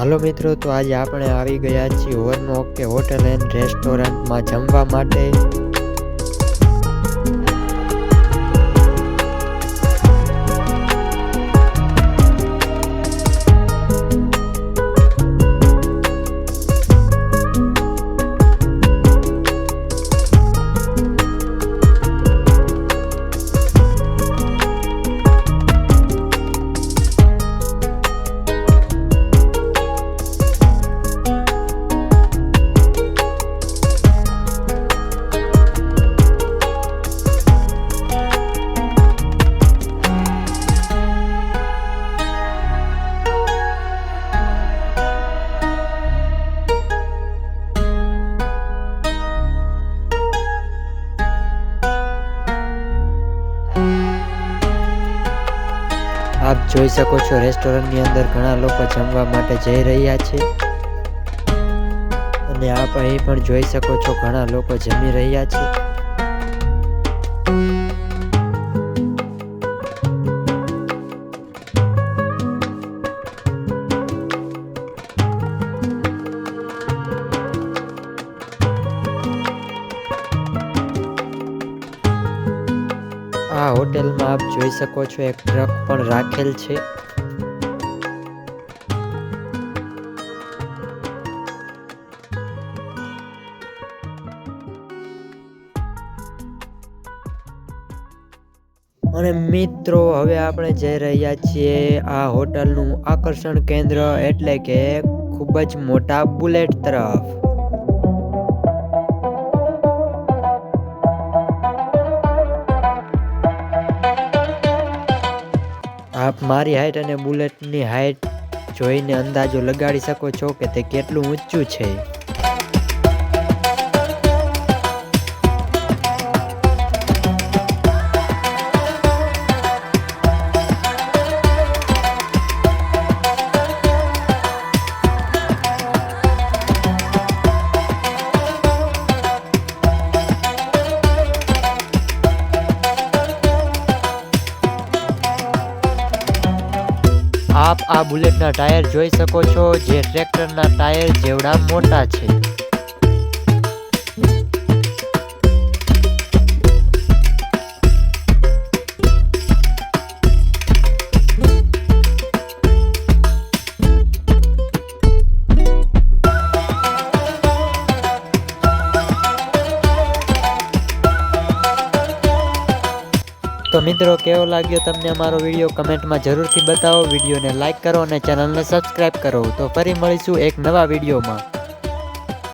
હાલો મિત્રો, તો આજે આપણે આવી ગયા છીએ ઓકે હોટલ એન્ડ રેસ્ટોરન્ટમાં જમવા માટે। આપ જોઈ શકો છો રેસ્ટોરન્ટની અંદર ઘણા લોકો જમવા માટે જઈ રહ્યા છે અને આપ અહીં પણ જોઈ શકો છો ઘણા લોકો જમી રહ્યા છે। આ હોટેલમાં આપ જોઈ શકો છો એક ટ્રક પણ રાખેલ છે। અને મિત્રો હવે આપણે જઈ રહ્યા છીએ આ હોટલનું આકર્ષણ કેન્દ્ર એટલે કે ખૂબ જ મોટા બુલેટ તરફ। આપ મારી હાઈટ અને બુલેટની હાઈટ જોઈને અંદાજો લગાડી શકો છો કે તે કેટલું ઊંચું છે। આપ આ બુલેટના ટાયર જોઈ શકો છો જે ટ્રેક્ટરના ટાયર જેવડા મોટા છે। તો મિત્રો કેવો લાગ્યો તમને અમારો વિડીયો કમેન્ટમાં જરૂરથી બતાવો। વિડીયોને લાઈક કરો અને ચેનલને સબસ્ક્રાઈબ કરો। તો ફરી મળીશું એક નવા વિડીયોમાં।